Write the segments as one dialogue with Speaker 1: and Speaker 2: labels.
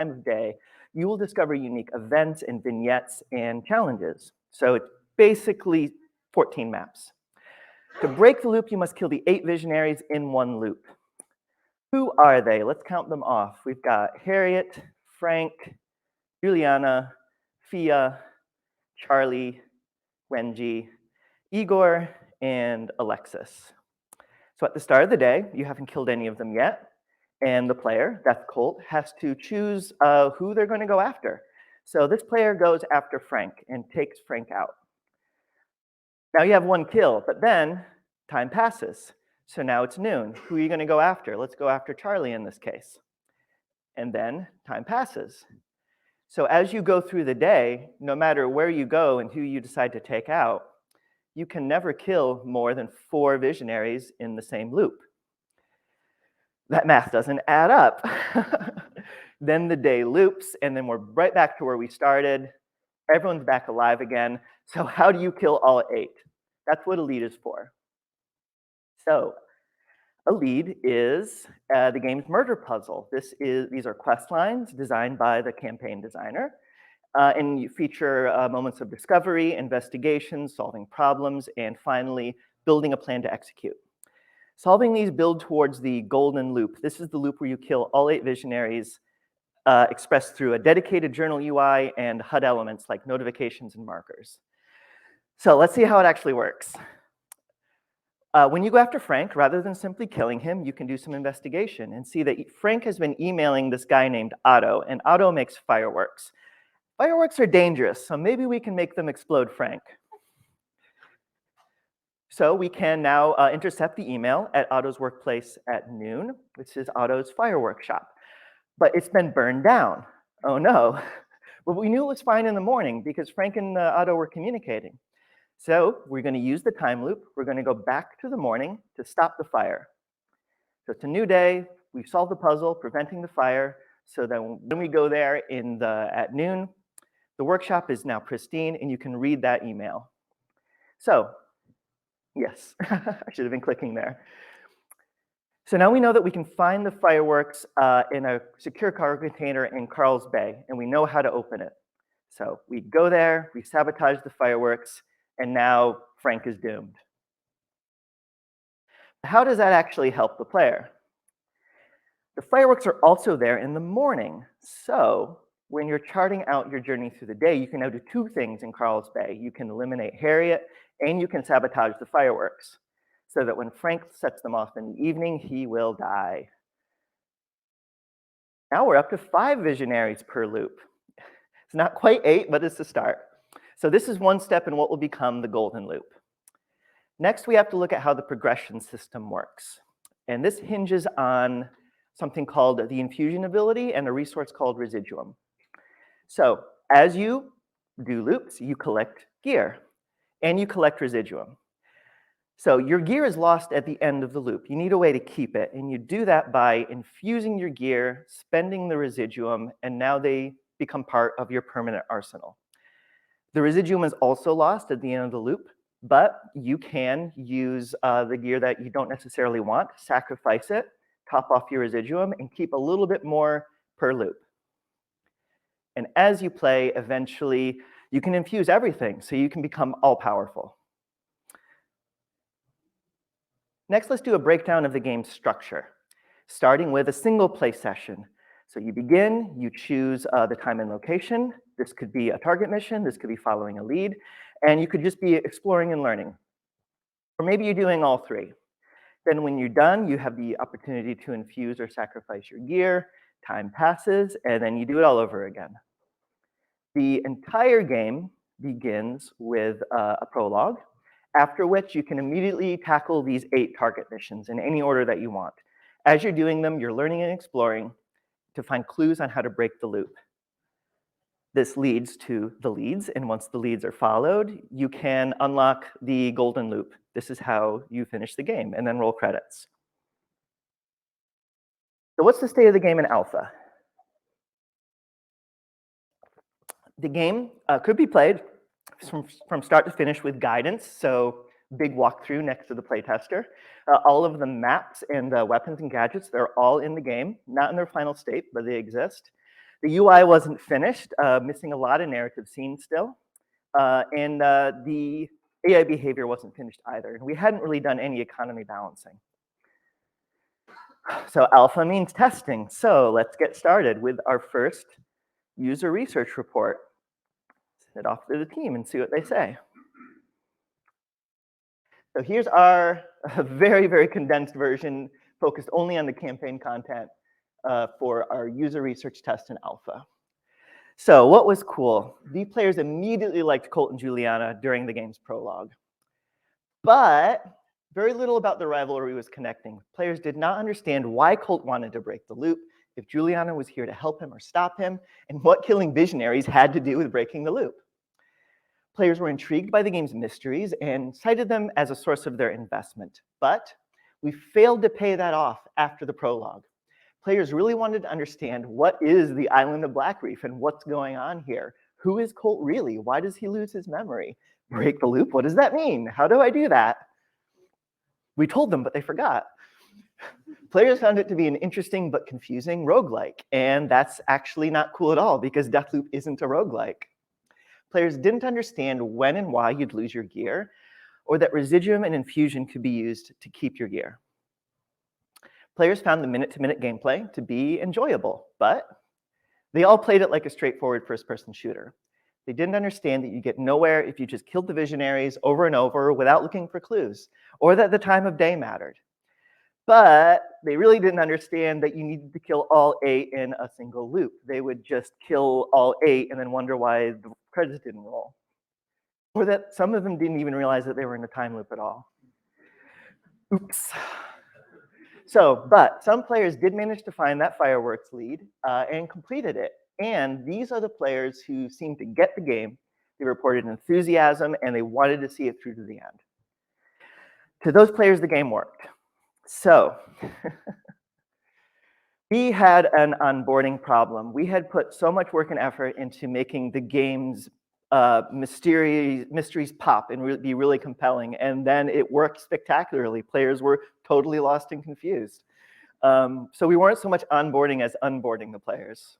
Speaker 1: time of day, you will discover unique events and vignettes and challenges. So it's basically 14 maps. To break the loop, you must kill the 8 visionaries in one loop. Who are they? Let's count them off. We've got Harriet, Frank, Juliana, Fia, Charlie, Wenji, Igor, and Alexis. So at the start of the day, you haven't killed any of them yet, and the player, Death Cult, has to choose who they're going to go after. So this player goes after Frank and takes Frank out. Now you have 1 kill, but then time passes. So now it's noon. Who are you going to go after? Let's go after Charlie in this case. And then time passes. So as you go through the day, no matter where you go and who you decide to take out, you can never kill more than 4 visionaries in the same loop. That math doesn't add up. Then the day loops, and then we're right back to where we started. Everyone's back alive again. So how do you kill all 8? That's what a lead is for. So a lead is the game's murder puzzle. These are quest lines designed by the campaign designer. And you feature moments of discovery, investigation, solving problems, and finally, building a plan to execute. Solving these build towards the golden loop. This is the loop where you kill all 8 visionaries expressed through a dedicated journal UI and HUD elements like notifications and markers. So let's see how it actually works. When you go after Frank, rather than simply killing him, you can do some investigation and see that Frank has been emailing this guy named Otto, and Otto makes fireworks. Fireworks are dangerous, so maybe we can make them explode Frank. So we can now intercept the email at Otto's workplace at noon, which is Otto's fireworks shop. But it's been burned down. Oh no. But we knew it was fine in the morning because Frank and Otto were communicating. So we're going to use the time loop. We're going to go back to the morning to stop the fire. So it's a new day. We've solved the puzzle, preventing the fire. So then when we go there at noon, the workshop is now pristine, and you can read that email. So yes, I should have been clicking there. So now we know that we can find the fireworks in a secure cargo container in Carl's Bay, and we know how to open it. So we go there, we sabotage the fireworks, and now Frank is doomed. How does that actually help the player? The fireworks are also there in the morning. So when you're charting out your journey through the day, you can now do 2 things in Carl's Bay. You can eliminate Harriet, and you can sabotage the fireworks, so that when Frank sets them off in the evening, he will die. Now we're up to 5 visionaries per loop. It's not quite 8, but it's a start. So this is one step in what will become the golden loop. Next, we have to look at how the progression system works. And this hinges on something called the infusion ability and a resource called residuum. So as you do loops, you collect gear and you collect residuum. So your gear is lost at the end of the loop. You need a way to keep it, and you do that by infusing your gear, spending the residuum, and now they become part of your permanent arsenal. The residuum is also lost at the end of the loop, but you can use the gear that you don't necessarily want, sacrifice it, top off your residuum, and keep a little bit more per loop. And as you play, eventually, you can infuse everything, so you can become all-powerful. Next, let's do a breakdown of the game's structure, starting with a single play session. So you begin, you choose the time and location. This could be a target mission, this could be following a lead, and you could just be exploring and learning. Or maybe you're doing all 3. Then when you're done, you have the opportunity to infuse or sacrifice your gear, time passes, and then you do it all over again. The entire game begins with a prologue, after which you can immediately tackle these 8 target missions in any order that you want. As you're doing them, you're learning and exploring to find clues on how to break the loop. This leads to the leads, and once the leads are followed, you can unlock the golden loop. This is how you finish the game, and then roll credits. So what's the state of the game in alpha? The game could be played from start to finish with guidance, so big walkthrough next to the playtester. All of the maps and weapons and gadgets, they're all in the game, not in their final state, but they exist. The UI wasn't finished, missing a lot of narrative scenes still. And the AI behavior wasn't finished either. We hadn't really done any economy balancing. So alpha means testing. So let's get started with our first user research report. Send it off to the team and see what they say. So here's our very, very condensed version focused only on the campaign content for our user research test in alpha. So what was cool? The players immediately liked Colt and Juliana during the game's prologue. But very little about the rivalry was connecting. Players did not understand why Colt wanted to break the loop, if Juliana was here to help him or stop him, and what killing visionaries had to do with breaking the loop. Players were intrigued by the game's mysteries and cited them as a source of their investment. But we failed to pay that off after the prologue. Players really wanted to understand what is the island of Black Reef and what's going on here. Who is Colt really? Why does he lose his memory? Break the loop? What does that mean? How do I do that? We told them, but they forgot. Players found it to be an interesting but confusing roguelike, and that's actually not cool at all because Deathloop isn't a roguelike. Players didn't understand when and why you'd lose your gear, or that Residuum and Infusion could be used to keep your gear. Players found the minute-to-minute gameplay to be enjoyable, but they all played it like a straightforward first-person shooter. They didn't understand that you get nowhere if you just killed the visionaries over and over without looking for clues, or that the time of day mattered. But they really didn't understand that you needed to kill all 8 in a single loop. They would just kill all 8 and then wonder why the credits didn't roll. Or that some of them didn't even realize that they were in a time loop at all. Oops. So, but some players did manage to find that fireworks lead and completed it. And these are the players who seemed to get the game. They reported enthusiasm and they wanted to see it through to the end. To those players, the game worked. So we had an onboarding problem. We had put so much work and effort into making the game's mysteries pop and be really compelling. And then it worked spectacularly. Players were totally lost and confused. So we weren't so much onboarding as unboarding the players.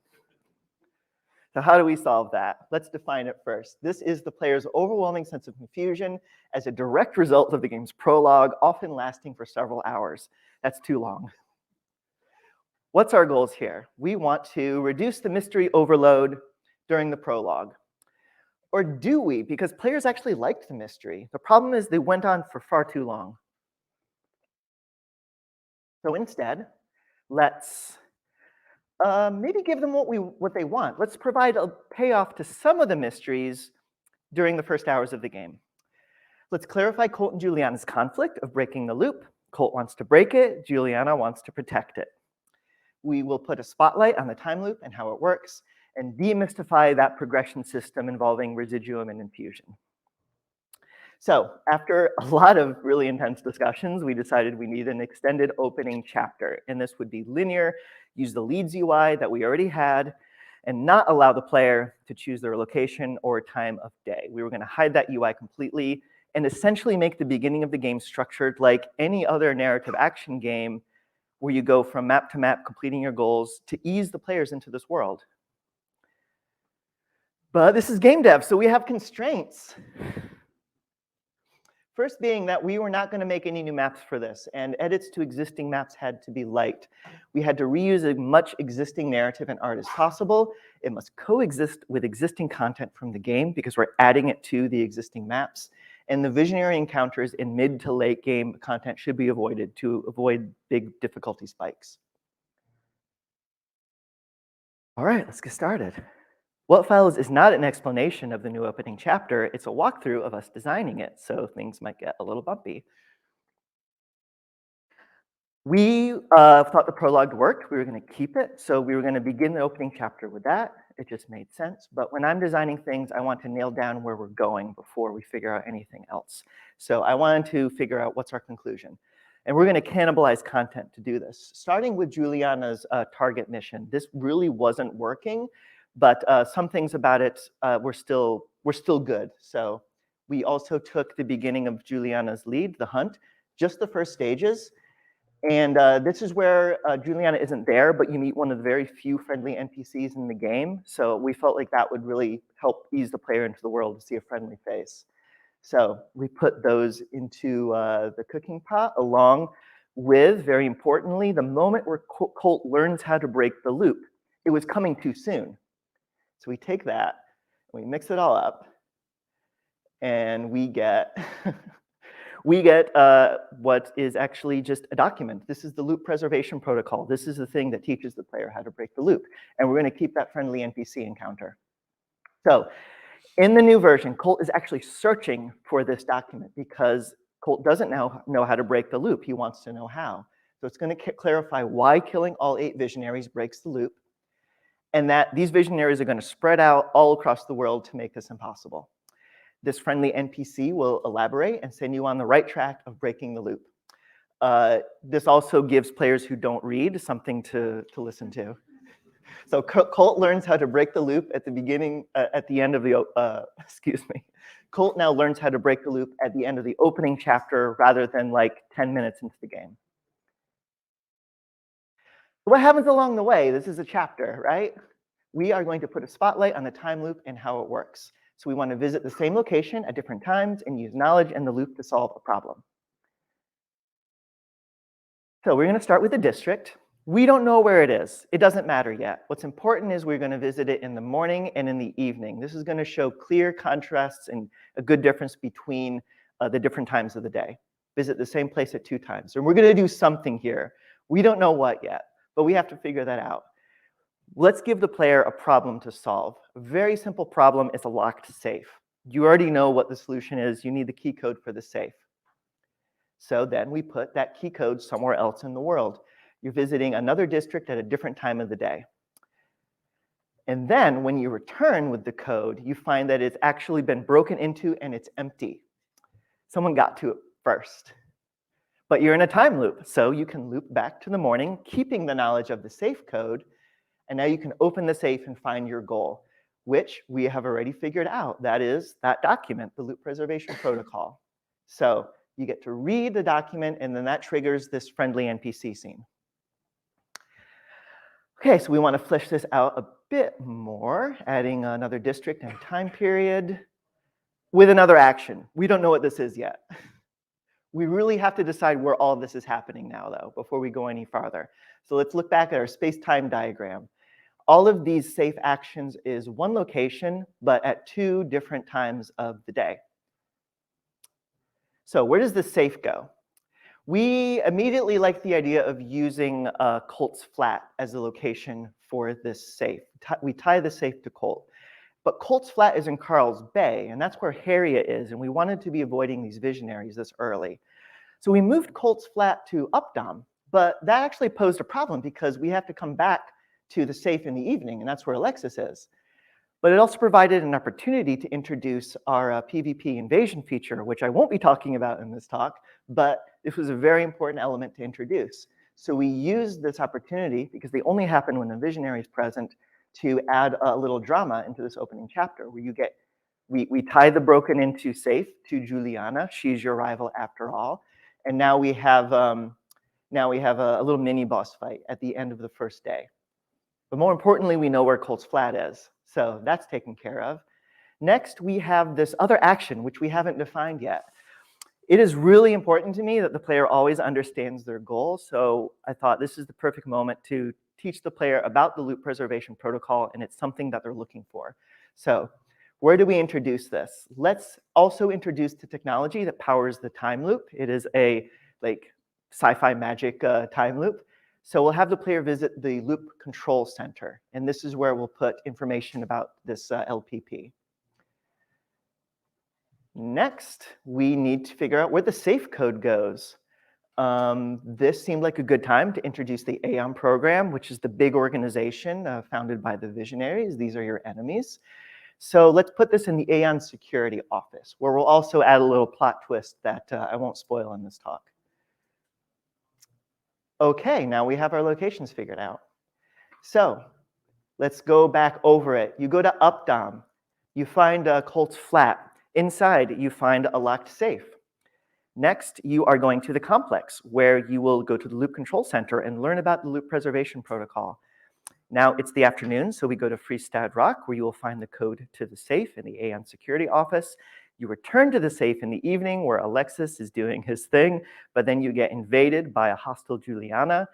Speaker 1: So how do we solve that? Let's define it first. This is the player's overwhelming sense of confusion as a direct result of the game's prologue, often lasting for several hours. That's too long. What's our goals here? We want to reduce the mystery overload during the prologue. Or do we? Because players actually liked the mystery. The problem is they went on for far too long. So instead, let's maybe give them what they want. Let's provide a payoff to some of the mysteries during the first hours of the game. Let's clarify Colt and Juliana's conflict of breaking the loop. Colt wants to break it. Juliana wants to protect it. We will put a spotlight on the time loop and how it works, and demystify that progression system involving Residuum and Infusion. So after a lot of really intense discussions, we decided we need an extended opening chapter. And this would be linear, use the leads UI that we already had, and not allow the player to choose their location or time of day. We were going to hide that UI completely and essentially make the beginning of the game structured like any other narrative action game where you go from map to map, completing your goals to ease the players into this world. But this is game dev, so we have constraints. First being that we were not going to make any new maps for this, and edits to existing maps had to be liked. We had to reuse as much existing narrative and art as possible. It must coexist with existing content from the game because we're adding it to the existing maps. And the visionary encounters in mid to late game content should be avoided to avoid big difficulty spikes. All right, let's get started. What follows is not an explanation of the new opening chapter. It's a walkthrough of us designing it, so things might get a little bumpy. We thought the prologue worked. We were going to keep it, so we were going to begin the opening chapter with that. It just made sense. But when I'm designing things, I want to nail down where we're going before we figure out anything else. So I wanted to figure out what's our conclusion. And we're going to cannibalize content to do this. Starting with Juliana's target mission, this really wasn't working. But some things about it were still good. So we also took the beginning of Juliana's lead, the hunt, just the first stages, And this is where Juliana isn't there, but you meet one of the very few friendly NPCs in the game. So we felt like that would really help ease the player into the world to see a friendly face. So we put those into the cooking pot along with, very importantly, the moment where Colt learns how to break the loop. It was coming too soon. So we take that, we mix it all up, and we get what is actually just a document. This is the loop preservation protocol. This is the thing that teaches the player how to break the loop. And we're going to keep that friendly NPC encounter. So in the new version, Colt is actually searching for this document because Colt doesn't know how to break the loop. He wants to know how. So it's going to clarify why killing all 8 visionaries breaks the loop, and that these visionaries are going to spread out all across the world to make this impossible. This friendly NPC will elaborate and send you on the right track of breaking the loop. This also gives players who don't read something to listen to. So Colt learns how to break the loop at the beginning, at the end of the, excuse me. Colt now learns how to break the loop at the end of the opening chapter rather than like 10 minutes into the game. What happens along the way? This is a chapter, right? We are going to put a spotlight on the time loop and how it works. So we want to visit the same location at different times and use knowledge and the loop to solve a problem. So we're going to start with the district. We don't know where it is. It doesn't matter yet. What's important is we're going to visit it in the morning and in the evening. This is going to show clear contrasts and a good difference between the different times of the day. Visit the same place at 2 times. And we're going to do something here. We don't know what yet, but we have to figure that out. Let's give the player a problem to solve. A very simple problem is a locked safe. You already know what the solution is. You need the key code for the safe. So then we put that key code somewhere else in the world. You're visiting another district at a different time of the day. And then when you return with the code, you find that it's actually been broken into and it's empty. Someone got to it first. But you're in a time loop, so you can loop back to the morning, keeping the knowledge of the safe code, and now you can open the safe and find your goal, which we have already figured out. That is that document, the loop preservation protocol. So you get to read the document, and then that triggers this friendly NPC scene. Okay, so we want to flesh this out a bit more, adding another district and time period with another action. We don't know what this is yet. We really have to decide where all of this is happening now, though, before we go any farther. So let's look back at our space-time diagram. All of these safe actions is one location, but at 2 different times of the day. So where does the safe go? We immediately like the idea of using Colt's Flat as the location for this safe. We tie the safe to Colt. But Colt's Flat is in Carl's Bay, and that's where Harriet is, and we wanted to be avoiding these visionaries this early. So we moved Colt's Flat to Updom, but that actually posed a problem because we have to come back to the safe in the evening, and that's where Alexis is. But it also provided an opportunity to introduce our PvP invasion feature, which I won't be talking about in this talk, but this was a very important element to introduce. So we used this opportunity, because they only happen when the visionary is present, to add a little drama into this opening chapter where you get, we tie the broken into safe to Juliana. She's your rival after all. And now we have a little mini boss fight at the end of the first day. But more importantly, we know where Colt's Flat is. So that's taken care of. Next, we have this other action, which we haven't defined yet. It is really important to me that the player always understands their goal. So I thought this is the perfect moment to teach the player about the loop preservation protocol, and it's something that they're looking for. So where do we introduce this? Let's also introduce the technology that powers the time loop. It is a sci-fi magic time loop. So we'll have the player visit the loop control center, and this is where we'll put information about this LPP. Next, we need to figure out where the safe code goes. This seemed like a good time to introduce the Aeon program, which is the big organization founded by the visionaries. These are your enemies. So let's put this in the Aeon security office, where we'll also add a little plot twist that I won't spoil in this talk. Okay, now we have our locations figured out. So let's go back over it. You go to you find Colt's Flat. Inside, you find a locked safe. Next, you are going to the complex, where you will go to the loop control center and learn about the loop preservation protocol. Now it's the afternoon, so we go to Freestad Rock, where you will find the code to the safe in the Aeon security office. You return to the safe in the evening, where Alexis is doing his thing, but then you get invaded by a hostile Juliana,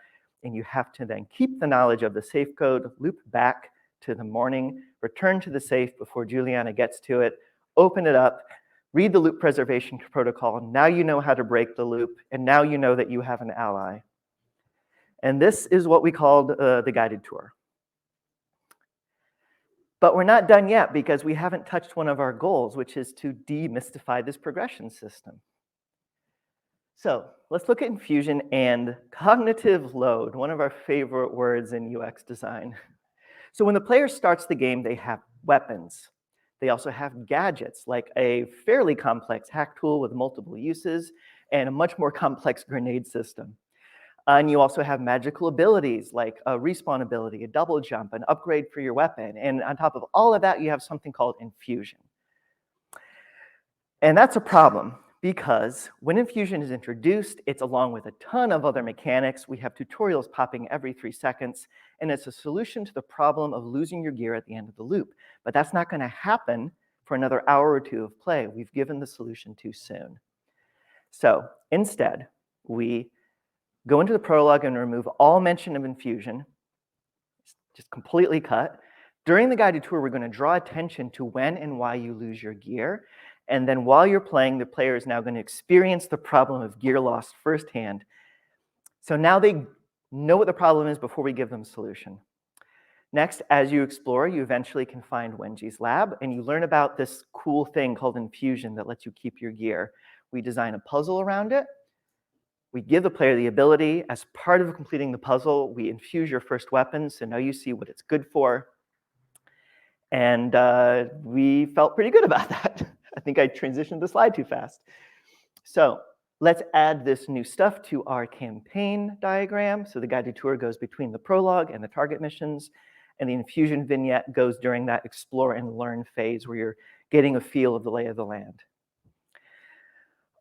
Speaker 1: and you have to then keep the knowledge of the safe code, loop back to the morning, return to the safe before Juliana gets to it, open it up, read the loop preservation protocol. Now you know how to break the loop, and now you know that you have an ally. And this is what we called the guided tour. But we're not done yet, because we haven't touched one of our goals, which is to demystify this progression system. So let's look at infusion and cognitive load, one of our favorite words in UX design. So when the player starts the game, they have weapons. They also have gadgets, like a fairly complex hack tool with multiple uses and a much more complex grenade system. And you also have magical abilities, like a respawn ability, a double jump, an upgrade for your weapon. And on top of all of that, you have something called infusion. And that's a problem, because when infusion is introduced, it's along with a ton of other mechanics. We have tutorials popping every 3 seconds, and it's a solution to the problem of losing your gear at the end of the loop. But that's not going to happen for another hour or 2 of play. We've given the solution too soon. So instead, we go into the prologue and remove all mention of infusion, just completely cut. During the guided tour, we're going to draw attention to when and why you lose your gear. And then while you're playing, the player is now going to experience the problem of gear loss firsthand. So now they know what the problem is before we give them a solution. Next, as you explore, you eventually can find Wenji's lab, and you learn about this cool thing called infusion that lets you keep your gear. We design a puzzle around it. We give the player the ability. As part of completing the puzzle, we infuse your first weapon, so now you see what it's good for. And we felt pretty good about that. I think I transitioned the slide too fast. So let's add this new stuff to our campaign diagram. So the guided tour goes between the prologue and the target missions, and the infusion vignette goes during that explore and learn phase where you're getting a feel of the lay of the land.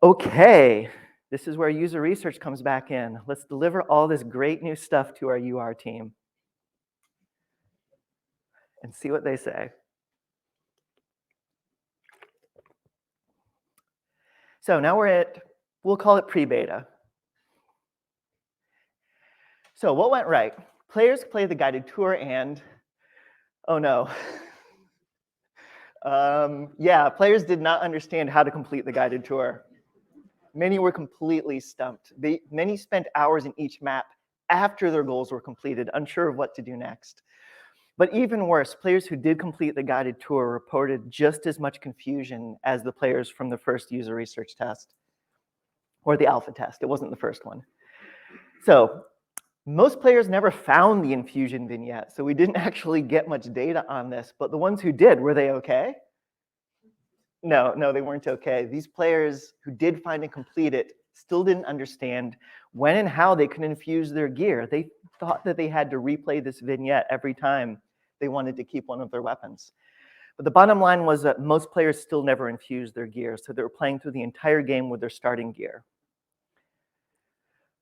Speaker 1: Okay, this is where user research comes back in. Let's deliver all this great new stuff to our UR team and see what they say. So now we're at, we'll call it pre-beta. So what went right? Players play the guided tour and, oh no. Yeah, players did not understand how to complete the guided tour. Many were completely stumped. Many spent hours in each map after their goals were completed, unsure of what to do next. But even worse, players who did complete the guided tour reported just as much confusion as the players from the first user research test, or the alpha test. It wasn't the first one. So most players never found the infusion vignette, so we didn't actually get much data on this. But the ones who did, were they okay? No, they weren't okay. These players who did find and complete it still didn't understand when and how they could infuse their gear. They thought that they had to replay this vignette every time they wanted to keep one of their weapons. But the bottom line was that most players still never infused their gear, so they were playing through the entire game with their starting gear.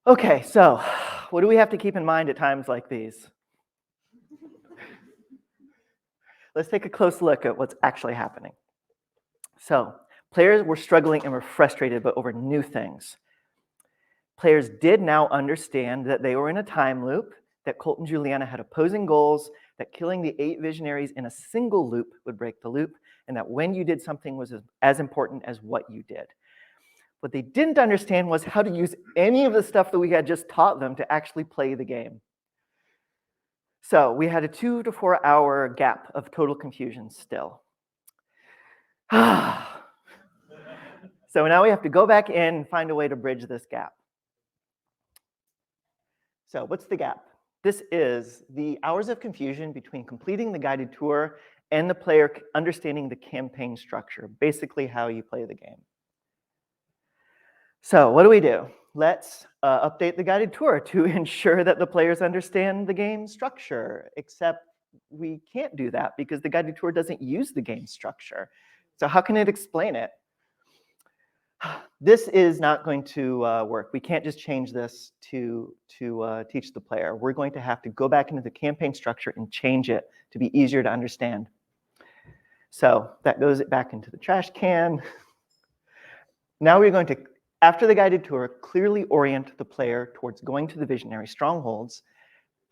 Speaker 1: Okay, so what do we have to keep in mind at times like these? Let's take a close look at what's actually happening. So players were struggling and were frustrated, but over new things. Players did now understand that they were in a time loop, that Colt and Juliana had opposing goals, that killing the 8 visionaries in a single loop would break the loop, and that when you did something was as important as what you did. What they didn't understand was how to use any of the stuff that we had just taught them to actually play the game. So we had a 2 to 4 hour gap of total confusion still. So now we have to go back in and find a way to bridge this gap. So what's the gap? This is the hours of confusion between completing the guided tour and the player understanding the campaign structure, basically how you play the game. So what do? Let's update the guided tour to ensure that the players understand the game structure, except we can't do that because the guided tour doesn't use the game structure. So how can it explain it? This is not going to work. We can't just change this to teach the player. We're going to have to go back into the campaign structure and change it to be easier to understand. So that goes back into the trash can. Now we're going to, after the guided tour, clearly orient the player towards going to the visionary strongholds,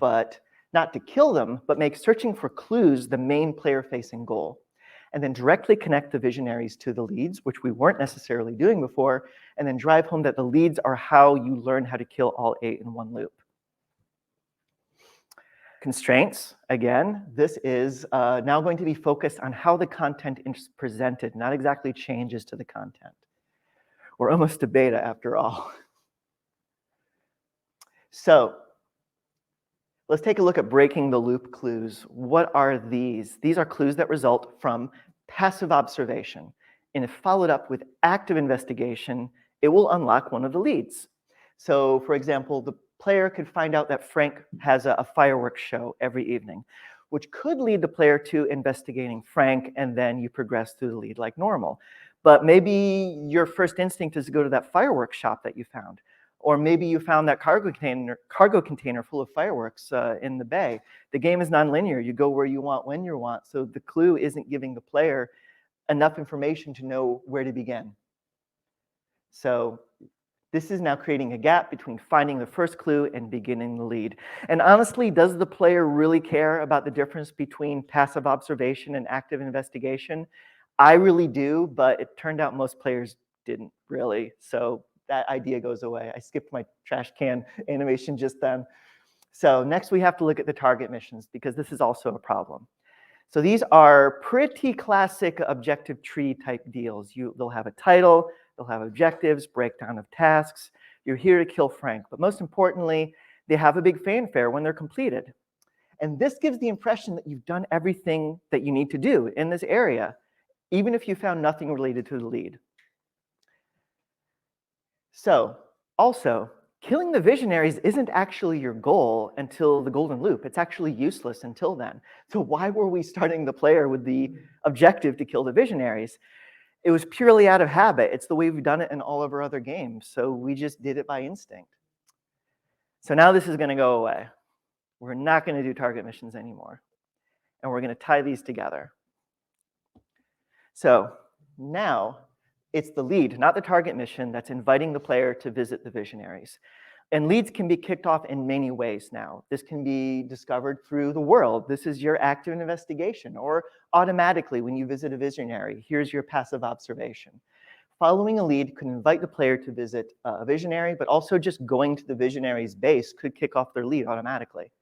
Speaker 1: but not to kill them, but make searching for clues the main player-facing goal. And then directly connect the visionaries to the leads, which we weren't necessarily doing before, and then drive home that the leads are how you learn how to kill all 8 in one loop. Constraints, again, this is now going to be focused on how the content is presented, not exactly changes to the content. We're almost to beta after all. So let's take a look at breaking the loop clues. What are these? These are clues that result from passive observation. And if followed up with active investigation, it will unlock one of the leads. So for example, the player could find out that Frank has a fireworks show every evening, which could lead the player to investigating Frank, and then you progress through the lead like normal. But maybe your first instinct is to go to that fireworks shop that you found. Or maybe you found that cargo container full of fireworks in the bay. The game is nonlinear. You go where you want, when you want. So the clue isn't giving the player enough information to know where to begin. So this is now creating a gap between finding the first clue and beginning the lead. And honestly, does the player really care about the difference between passive observation and active investigation? I really do, but it turned out most players didn't really. So that idea goes away. I skipped my trash can animation just then. So next we have to look at the target missions, because this is also a problem. So these are pretty classic objective tree type deals. They'll have a title, they'll have objectives, breakdown of tasks. You're here to kill Frank, but most importantly, they have a big fanfare when they're completed. And this gives the impression that you've done everything that you need to do in this area, even if you found nothing related to the lead. So also, killing the visionaries isn't actually your goal until the golden loop. It's actually useless until then. So why were we starting the player with the objective to kill the visionaries? It was purely out of habit. It's the way we've done it in all of our other games. So we just did it by instinct. So now this is going to go away. We're not going to do target missions anymore. And we're going to tie these together. So now it's the lead, not the target mission, that's inviting the player to visit the visionaries. And leads can be kicked off in many ways now. This can be discovered through the world. This is your active investigation, or automatically when you visit a visionary, here's your passive observation. Following a lead could invite the player to visit a visionary, but also just going to the visionary's base could kick off their lead automatically.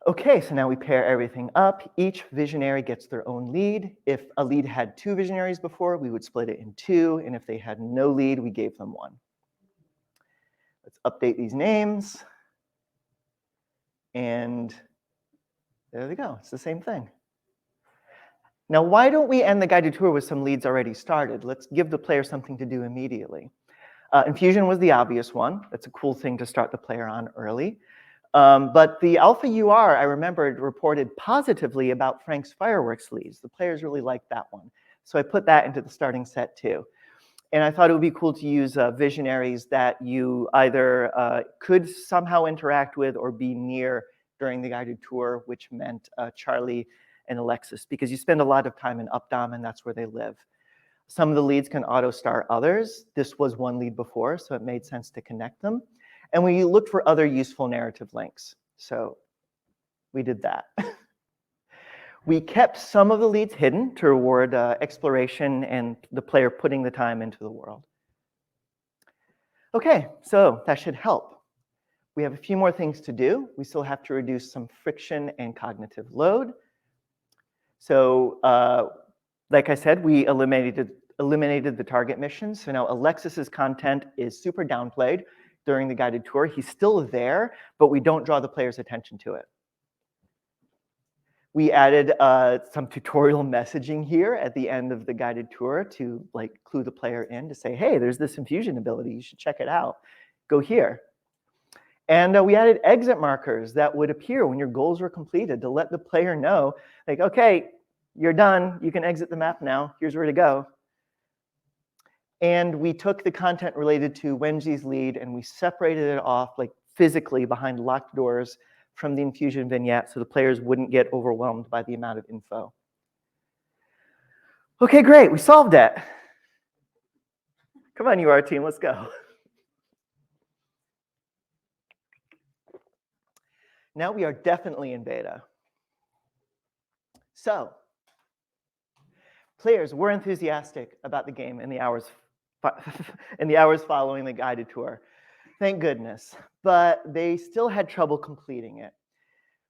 Speaker 1: Okay, so now we pair everything up. Each visionary gets their own lead. If a lead had 2 visionaries before, we would split it in 2. And if they had no lead, we gave them 1. Let's update these names. And there we go. It's the same thing. Now, why don't we end the guided tour with some leads already started? Let's give the player something to do immediately. Infusion was the obvious one. That's a cool thing to start the player on early. But the Alpha UR, I remembered, reported positively about Frank's fireworks leads. The players really liked that one. So I put that into the starting set too. And I thought it would be cool to use visionaries that you either could somehow interact with or be near during the guided tour, which meant Charlie and Alexis, because you spend a lot of time in Updom and that's where they live. Some of the leads can auto-star others. This was one lead before, so it made sense to connect them. And we looked for other useful narrative links. So we did that. We kept some of the leads hidden to reward exploration and the player putting the time into the world. Okay, so that should help. We have a few more things to do. We still have to reduce some friction and cognitive load. So like I said, we eliminated the target mission. So now Alexis's content is super downplayed during the guided tour. He's still there, but we don't draw the player's attention to it. We added some tutorial messaging here at the end of the guided tour to clue the player in to say, hey, there's this infusion ability, you should check it out. Go here. And we added exit markers that would appear when your goals were completed to let the player know, like, okay, you're done, you can exit the map now, here's where to go. And we took the content related to Wenji's lead and we separated it off like physically behind locked doors from the infusion vignette so the players wouldn't get overwhelmed by the amount of info. Okay, great, we solved it. Come on, UR team, let's go. Now we are definitely in beta. So, players were enthusiastic about the game in the hours following the guided tour. Thank goodness. But they still had trouble completing it.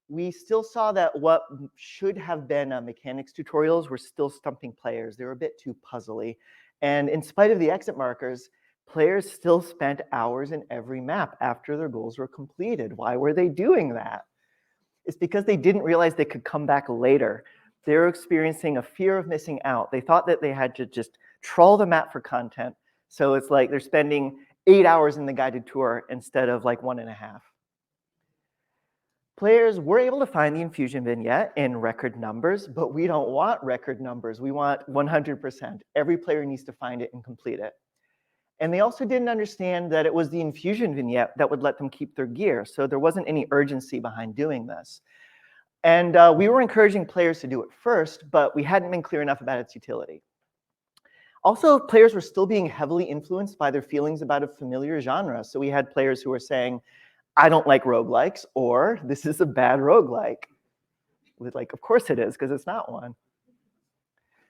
Speaker 1: We still saw that what should have been mechanics tutorials were still stumping players. They were a bit too puzzly. And in spite of the exit markers, players still spent hours in every map after their goals were completed. Why were they doing that? It's because they didn't realize they could come back later. They were experiencing a fear of missing out. They thought that they had to just trawl the map for content. So it's like they're spending 8 hours in the guided tour instead of like 1.5. Players were able to find the infusion vignette in record numbers, but we don't want record numbers. We want 100%. Every player needs to find it and complete it. And they also didn't understand that it was the infusion vignette that would let them keep their gear, so there wasn't any urgency behind doing this. And we were encouraging players to do it first, but we hadn't been clear enough about its utility. Also, players were still being heavily influenced by their feelings about a familiar genre. So we had players who were saying, I don't like roguelikes, or this is a bad roguelike. Like, of course it is, because it's not one.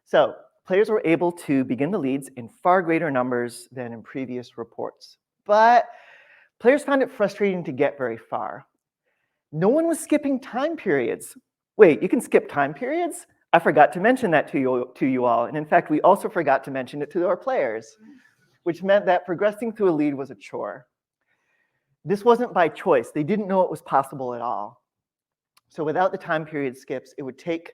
Speaker 1: So players were able to begin the leads in far greater numbers than in previous reports. But players found it frustrating to get very far. No one was skipping time periods. Wait, you can skip time periods? I forgot to mention that to you all. And in fact, we also forgot to mention it to our players, which meant that progressing through a lead was a chore. This wasn't by choice. They didn't know it was possible at all. So without the time period skips, it would take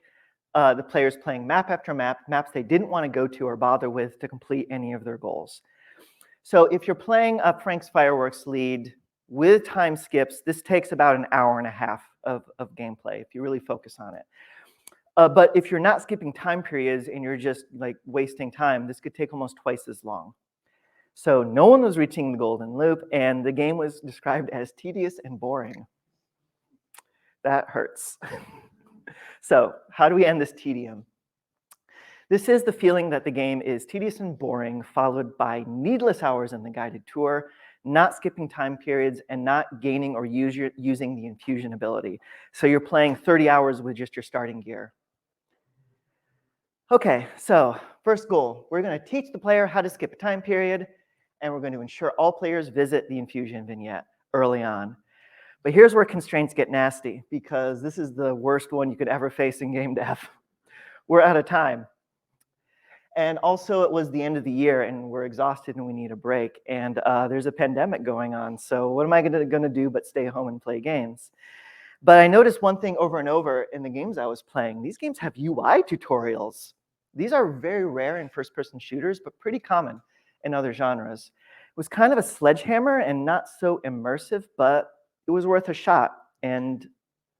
Speaker 1: the players playing map after map, maps they didn't want to go to or bother with to complete any of their goals. So if you're playing a Frank's Fireworks lead with time skips, this takes about an hour and a half of gameplay if you really focus on it. But if you're not skipping time periods and you're just like wasting time, this could take almost twice as long. So no one was reaching the golden loop, and the game was described as tedious and boring. That hurts. So how do we end this tedium? This is the feeling that the game is tedious and boring, followed by needless hours in the guided tour, not skipping time periods, and not gaining or using the infusion ability. So you're playing 30 hours with just your starting gear. Okay, so first goal, we're going to teach the player how to skip a time period, and we're going to ensure all players visit the infusion vignette early on. But here's where constraints get nasty, because this is the worst one you could ever face in game dev. We're out of time. And also, it was the end of the year, and we're exhausted, and we need a break. And there's a pandemic going on, so what am I going to do but stay home and play games? But I noticed one thing over and over in the games I was playing. These games have UI tutorials. These are very rare in first-person shooters, but pretty common in other genres. It was kind of a sledgehammer and not so immersive, but it was worth a shot. And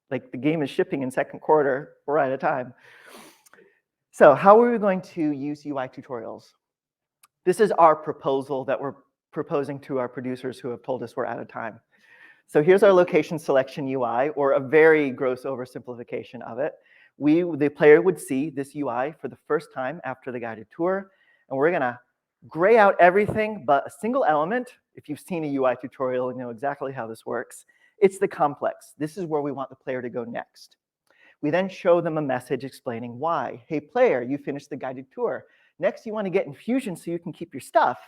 Speaker 1: like the game is shipping in second quarter, we're out of time. So how are we going to use UI tutorials? This is our proposal that we're proposing to our producers who have told us we're out of time. So here's our location selection UI, or a very gross oversimplification of it. The player would see this UI for the first time after the guided tour, and we're gonna gray out everything but a single element. If you've seen a UI tutorial, you know exactly how this works. It's the complex. This is where we want the player to go next. We then show them a message explaining why. Hey player, you finished the guided tour. Next, you want to get infusion so you can keep your stuff.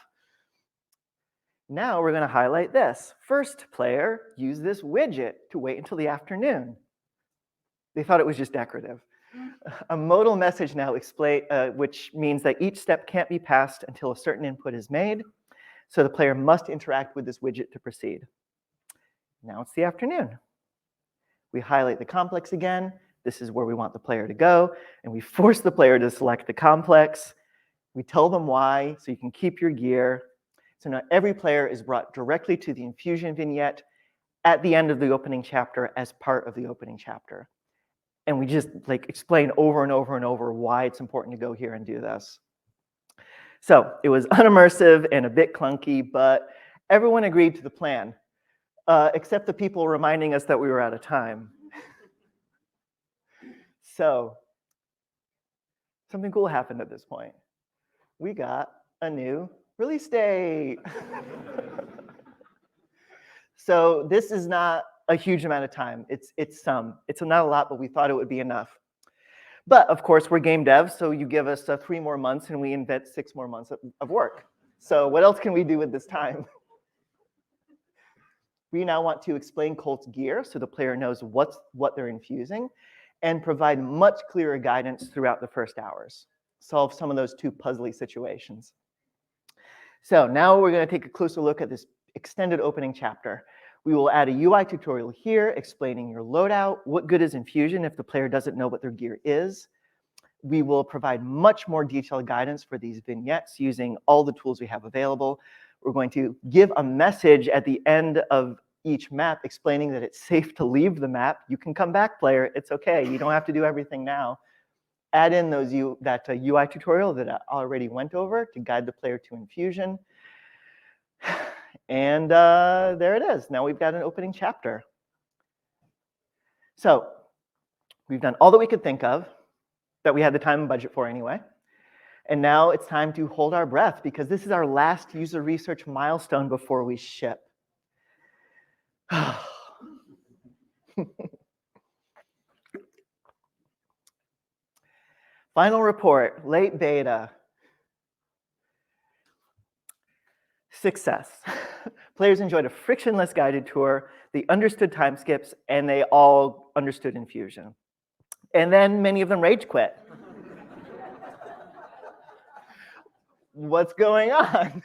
Speaker 1: Now we're going to highlight this. First player, use this widget to wait until the afternoon. They thought it was just decorative. A modal message now which means that each step can't be passed until a certain input is made. So the player must interact with this widget to proceed. Now it's the afternoon. We highlight the complex again. This is where we want the player to go. And we force the player to select the complex. We tell them why, so you can keep your gear. So now every player is brought directly to the infusion vignette at the end of the opening chapter as part of the opening chapter. And we just like explain over and over and over why it's important to go here and do this. So it was unimmersive and a bit clunky, but everyone agreed to the plan, except the people reminding us that we were out of time. So something cool happened at this point. We got a new release date. So this is not a huge amount of time. It's not a lot, but we thought it would be enough. But of course, we're game devs, so you give us 3 more months and we invent 6 more months of work. So what else can we do with this time? We now want to explain Colt's gear so the player knows what they're infusing and provide much clearer guidance throughout the first hours. Solve some of those 2 puzzly situations. So now we're going to take a closer look at this extended opening chapter. We will add a UI tutorial here explaining your loadout, what good is infusion if the player doesn't know what their gear is. We will provide much more detailed guidance for these vignettes using all the tools we have available. We're going to give a message at the end of each map explaining that it's safe to leave the map. You can come back, player. It's okay. You don't have to do everything now. Add in that UI tutorial that I already went over to guide the player to infusion. And there it is. Now we've got an opening chapter. So we've done all that we could think of that we had the time and budget for anyway. And now it's time to hold our breath because this is our last user research milestone before we ship. Final report, late beta. Success. Players enjoyed a frictionless guided tour, they understood time skips, and they all understood infusion. And then many of them rage quit. What's going on?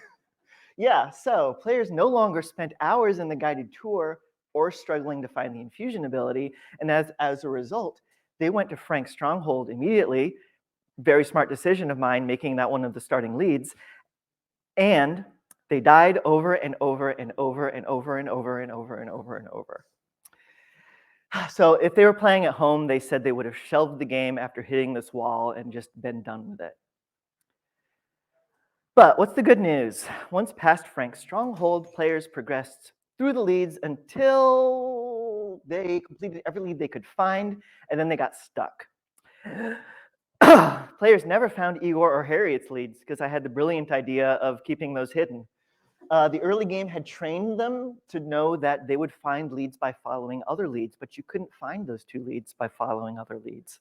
Speaker 1: Yeah, so players no longer spent hours in the guided tour or struggling to find the infusion ability, and as a result, they went to Frank's stronghold immediately. Very smart decision of mine, making that one of the starting leads. And they died over and over and over and over and over and over and over and over. So if they were playing at home, they said they would have shelved the game after hitting this wall and just been done with it. But what's the good news? Once past Frank's stronghold, players progressed through the leads until they completed every lead they could find, and then they got stuck. Players never found Igor or Harriet's leads because I had the brilliant idea of keeping those hidden. The early game had trained them to know that they would find leads by following other leads, but you couldn't find those 2 leads by following other leads.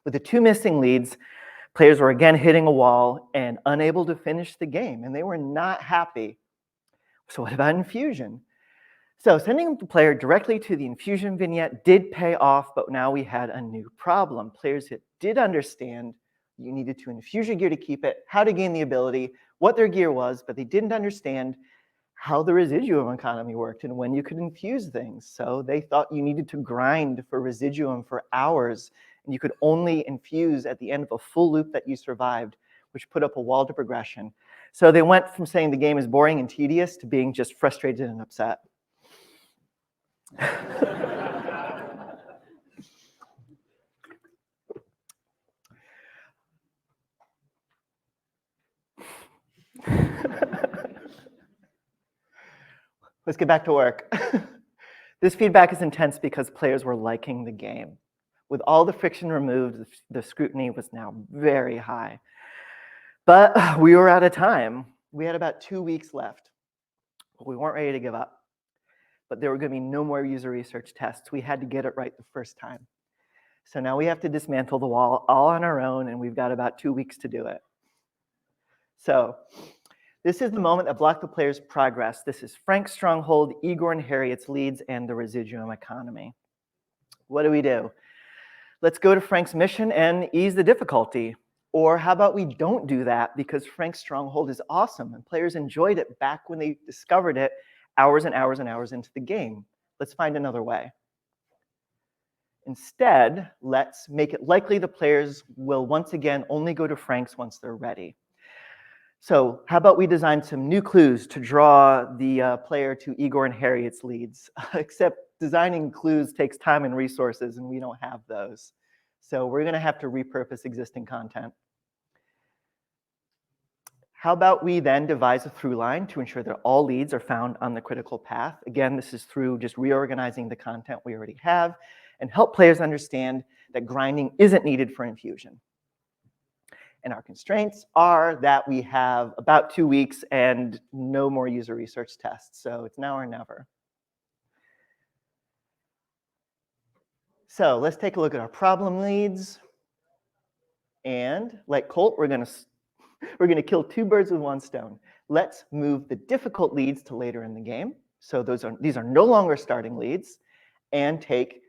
Speaker 1: With the 2 missing leads, players were again hitting a wall and unable to finish the game, and they were not happy. So what about infusion? So sending the player directly to the infusion vignette did pay off, but now we had a new problem. Players did understand you needed to infuse your gear to keep it, how to gain the ability, what their gear was, but they didn't understand how the residuum economy worked and when you could infuse things. So they thought you needed to grind for residuum for hours, and you could only infuse at the end of a full loop that you survived, which put up a wall to progression. So they went from saying the game is boring and tedious to being just frustrated and upset. Let's get back to work. This feedback is intense because players were liking the game. With all the friction removed, the scrutiny was now very high. But we were out of time. We had about 2 weeks left. We weren't ready to give up. But there were going to be no more user research tests. We had to get it right the first time. So now we have to dismantle the wall all on our own, and we've got about 2 weeks to do it. So this is the moment that blocked the player's progress. This is Frank's stronghold, Igor and Harriet's leads, and the residuum economy. What do? Let's go to Frank's mission and ease the difficulty. Or how about we don't do that because Frank's stronghold is awesome and players enjoyed it back when they discovered it hours and hours and hours into the game. Let's find another way. Instead, let's make it likely the players will once again only go to Frank's once they're ready. So how about we design some new clues to draw the player to Igor and Harriet's leads, except designing clues takes time and resources, and we don't have those. So we're going to have to repurpose existing content. How about we then devise a through line to ensure that all leads are found on the critical path? Again, this is through just reorganizing the content we already have and help players understand that grinding isn't needed for infusion. And our constraints are that we have about 2 weeks and no more user research tests. So it's now or never. So let's take a look at our problem leads. And like Colt, we're going to kill 2 birds with 1 stone. Let's move the difficult leads to later in the game. So these are no longer starting leads. And take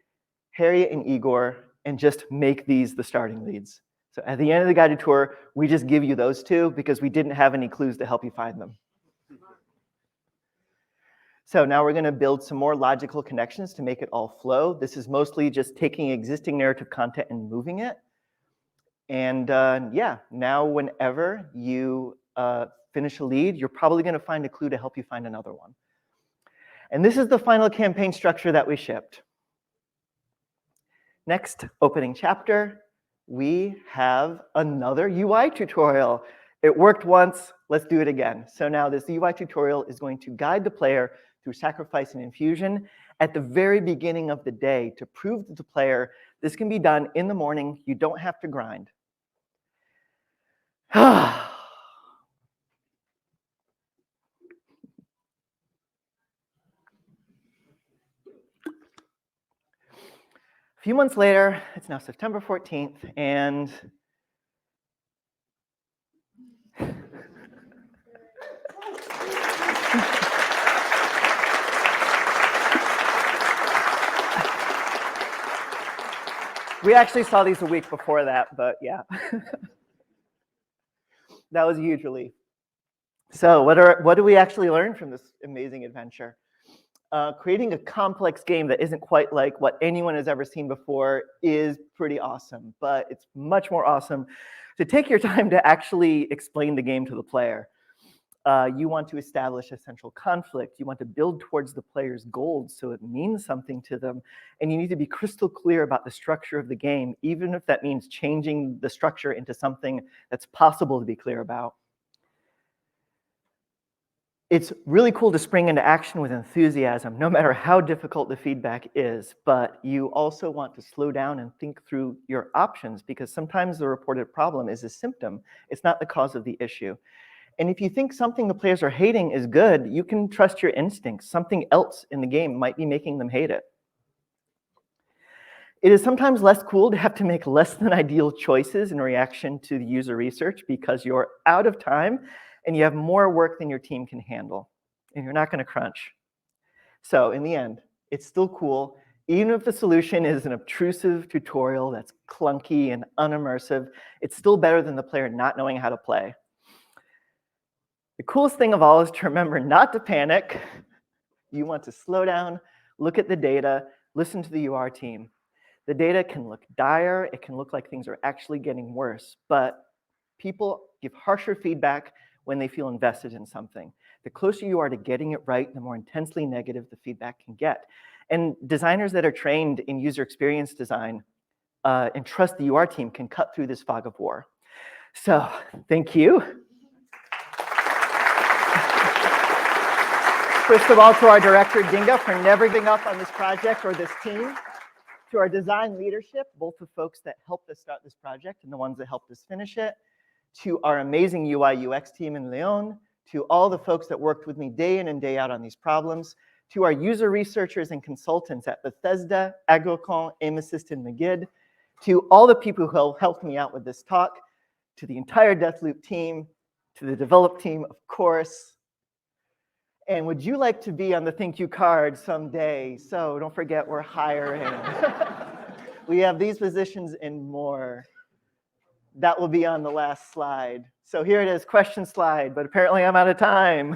Speaker 1: Harriet and Igor and just make these the starting leads. So at the end of the guided tour, we just give you those 2 because we didn't have any clues to help you find them. So now we're going to build some more logical connections to make it all flow. This is mostly just taking existing narrative content and moving it. And yeah, now whenever you finish a lead, you're probably going to find a clue to help you find another one. And this is the final campaign structure that we shipped. Next opening chapter, we have another UI tutorial. It worked once, let's do it again. So now this UI tutorial is going to guide the player through sacrifice and infusion at the very beginning of the day to prove to the player this can be done in the morning, you don't have to grind. A few months later, it's now September 14th, and we actually saw these a week before that, but yeah. That was a huge relief. So what do we actually learn from this amazing adventure? Creating a complex game that isn't quite like what anyone has ever seen before is pretty awesome, but it's much more awesome to take your time to actually explain the game to the player. You want to establish a central conflict. You want to build towards the player's goals so it means something to them. And you need to be crystal clear about the structure of the game, even if that means changing the structure into something that's possible to be clear about. It's really cool to spring into action with enthusiasm, no matter how difficult the feedback is, but you also want to slow down and think through your options because sometimes the reported problem is a symptom. It's not the cause of the issue. And if you think something the players are hating is good, you can trust your instincts. Something else in the game might be making them hate it. It is sometimes less cool to have to make less than ideal choices in reaction to the user research because you're out of time and you have more work than your team can handle, and you're not going to crunch. So in the end, it's still cool. Even if the solution is an obtrusive tutorial that's clunky and unimmersive, it's still better than the player not knowing how to play. The coolest thing of all is to remember not to panic. You want to slow down, look at the data, listen to the UR team. The data can look dire, it can look like things are actually getting worse, but people give harsher feedback when they feel invested in something. The closer you are to getting it right, the more intensely negative the feedback can get. And designers that are trained in user experience design and trust the UR team can cut through this fog of war. So, thank you. First of all, to our director, Dinga, for never giving up on this project or this team. To our design leadership, both the folks that helped us start this project and the ones that helped us finish it. To our amazing UI UX team in Lyon, to all the folks that worked with me day in and day out on these problems, to our user researchers and consultants at Bethesda, Arkane, Aim Assist, and Megid, to all the people who helped me out with this talk, to the entire DEATHLOOP team, to the develop team, of course. And would you like to be on the thank you card someday? So don't forget, we're hiring. We have these positions and more. That will be on the last slide. So here it is, question slide, but apparently I'm out of time.